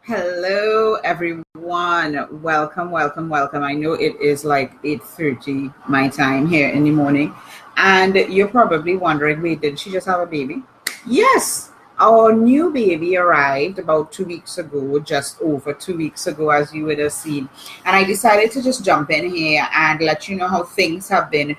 Hello, everyone. Welcome, welcome, welcome. I know it is like 8:30 my time here in the morning, and you're probably wondering, wait, did she just have a baby? Yes, our new baby arrived about 2 weeks ago, just over 2 weeks ago, as you would have seen. And I decided to just jump in here and let you know how things have been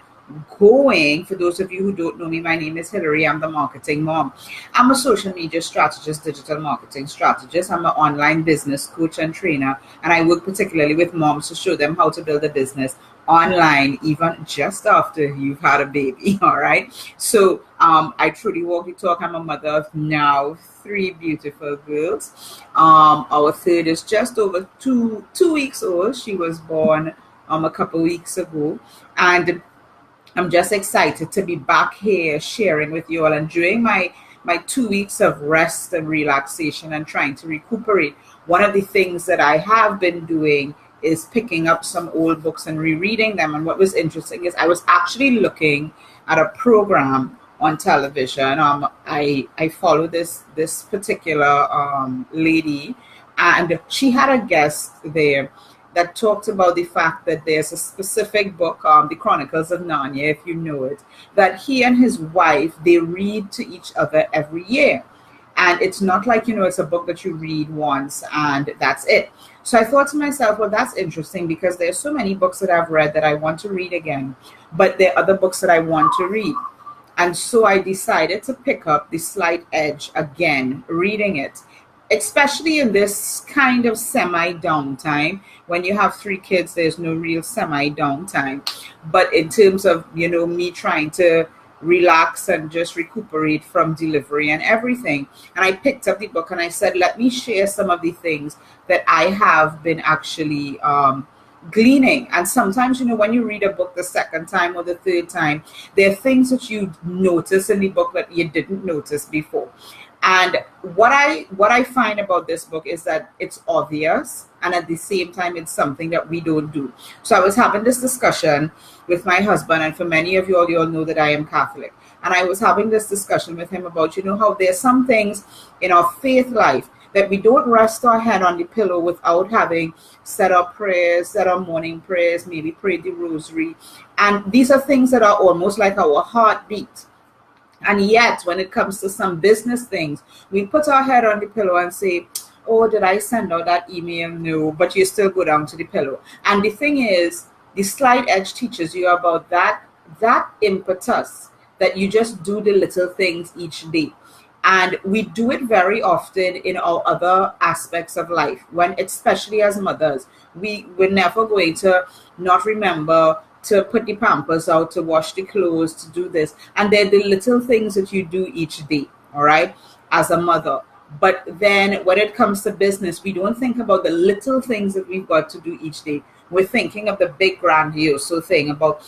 going. For those of you who don't know me, my name is Hillary. I'm the marketing mom. I'm a social media strategist, digital marketing strategist. I'm an online business coach and trainer, and I work particularly with moms to show them how to build a business online, even just after you've had a baby. All right. So I truly walk the talk. I'm a mother of now three beautiful girls. Our third is just over two weeks old. She was born a couple weeks ago, and I'm just excited to be back here sharing with you all and during my 2 weeks of rest and relaxation and trying to recuperate. One of the things that I have been doing is picking up some old books and rereading them. And what was interesting is I was actually looking at a program on television. I follow this particular lady, and she had a guest there that talked about the fact that there's a specific book, The Chronicles of Narnia, if you know it, that he and his wife, they read to each other every year. And it's not like, it's a book that you read once and that's it. So I thought to myself, well, that's interesting because there's so many books that I've read that I want to read again, but there are other books that I want to read. And so I decided to pick up The Slight Edge again, reading it, especially in this kind of semi-downtime. When you have three kids, there's no real semi-downtime. But in terms of, me trying to relax and just recuperate from delivery and everything. And I picked up the book and I said, let me share some of the things that I have been actually gleaning. And sometimes, when you read a book the second time or the third time, there are things that you notice in the book that you didn't notice before. And what I find about this book is that it's obvious, and at the same time, it's something that we don't do. So I was having this discussion with my husband, and for many of you all know that I am Catholic. And I was having this discussion with him about, how there's some things in our faith life that we don't rest our head on the pillow without having set up prayers, set up morning prayers, maybe pray the rosary. And these are things that are almost like our heartbeat. And yet, when it comes to some business things, we put our head on the pillow and say, oh, did I send out that email? No, but you still go down to the pillow. And the thing is, The Slight Edge teaches you about that impetus, that you just do the little things each day. And we do it very often in our other aspects of life, when, especially as mothers, we're never going to not remember to put the pampers out, to wash the clothes, to do this. And they're the little things that you do each day, all right, as a mother. But then when it comes to business, we don't think about the little things that we've got to do each day. We're thinking of the big grandiose thing about,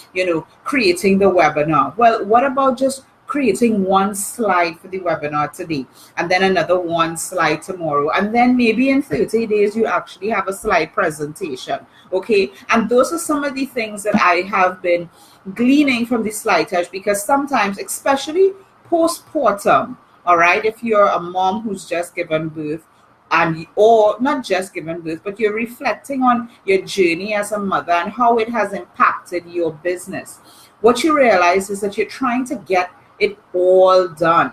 creating the webinar. Well, what about just creating one slide for the webinar today, and then another one slide tomorrow, and then maybe in 30 days you actually have a slide presentation, okay? And those are some of the things that I have been gleaning from The Slight Edge, because sometimes, especially postpartum, all right, if you're a mom who's just given birth, or not just given birth, but you're reflecting on your journey as a mother and how it has impacted your business, what you realize is that you're trying to get it all done.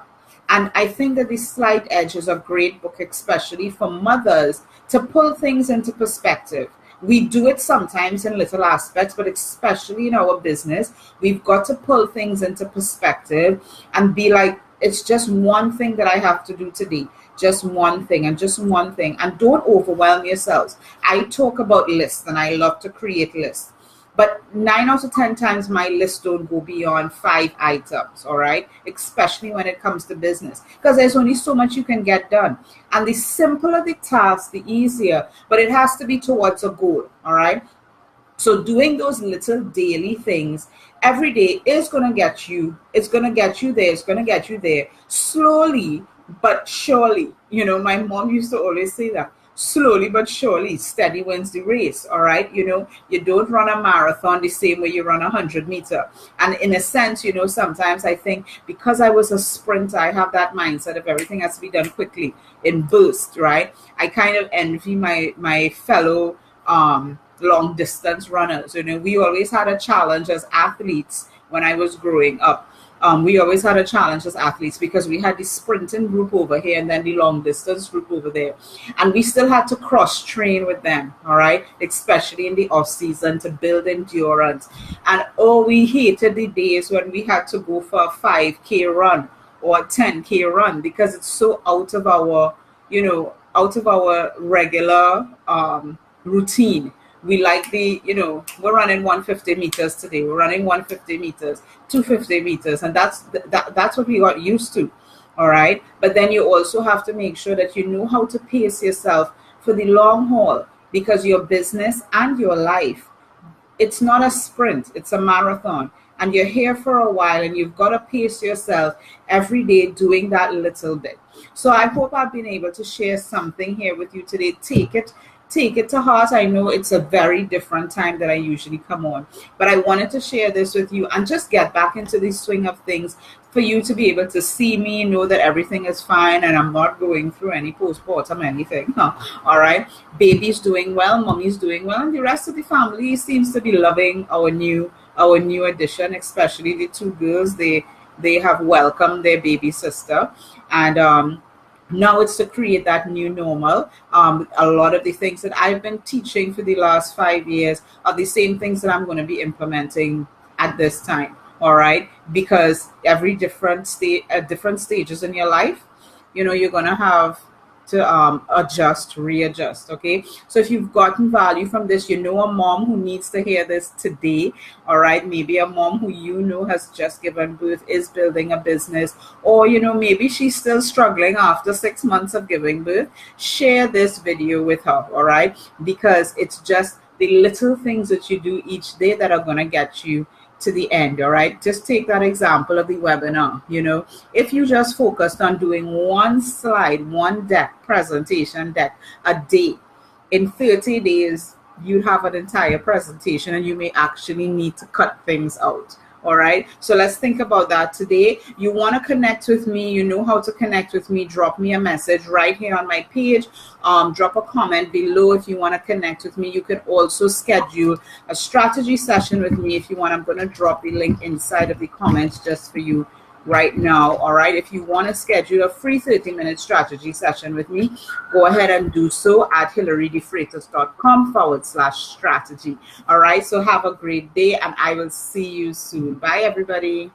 And I think that The Slight Edge is a great book, especially for mothers, to pull things into perspective. We do it sometimes in little aspects, but especially in our business, we've got to pull things into perspective and be like, it's just one thing that I have to do today. Just one thing and just one thing. And don't overwhelm yourselves. I talk about lists and I love to create lists. But 9 out of 10 times my list don't go beyond 5 items, all right? Especially when it comes to business, because there's only so much you can get done. And the simpler the task, the easier, but it has to be towards a goal, all right? So doing those little daily things every day is going to get you, it's going to get you there, it's going to get you there slowly, but surely. My mom used to always say that. slowly but surely, steady wins the race. All right. You don't run a marathon the same way you run 100 meter. And in a sense, sometimes I think because I was a sprinter, I have that mindset of everything has to be done quickly in bursts, right? I kind of envy my fellow long distance runners. We always had a challenge as athletes when I was growing up. We always had a challenge as athletes because we had the sprinting group over here and then the long distance group over there. And we still had to cross train with them, all right? Especially in the off season to build endurance. And we hated the days when we had to go for a 5K run or a 10K run because it's so out of our, regular routine. We like we're running 150 meters today. We're running 150 meters, 250 meters, and that's what we got used to. All right. But then you also have to make sure that you know how to pace yourself for the long haul, because your business and your life, it's not a sprint, it's a marathon. And you're here for a while and you've got to pace yourself every day doing that little bit. So I hope I've been able to share something here with you today. Take it to heart. I know it's a very different time that I usually come on, but I wanted to share this with you and just get back into the swing of things for you to be able to see me, know that everything is fine and I'm not going through any postpartum anything. All right. Baby's doing well, mommy's doing well, and the rest of the family seems to be loving our new addition, especially the two girls. They have welcomed their baby sister, and now it's to create that new normal. A lot of the things that I've been teaching for the last 5 years are the same things that I'm going to be implementing at this time. All right, because every different stages in your life, you're going to have to adjust, readjust. Okay, so if you've gotten value from this, a mom who needs to hear this today. All right, maybe a mom who has just given birth, is building a business, or maybe she's still struggling after 6 months of giving birth. Share this video with her. All right, because it's just the little things that you do each day that are going to get you to the end. All right, just take that example of the webinar. If you just focused on doing one slide, one presentation deck a day, in 30 days you'd have an entire presentation and you may actually need to cut things out. All right, so let's think about that today. You want to connect with me, you know how to connect with me. Drop me a message right here on my page. Drop a comment below if you want to connect with me. You can also schedule a strategy session with me if you want. I'm going to drop the link inside of the comments just for you right now. All right, if you want to schedule a free 30-minute strategy session with me, go ahead and do so at hillarydefreitas.com/strategy. All right, so have a great day and I will see you soon. Bye everybody.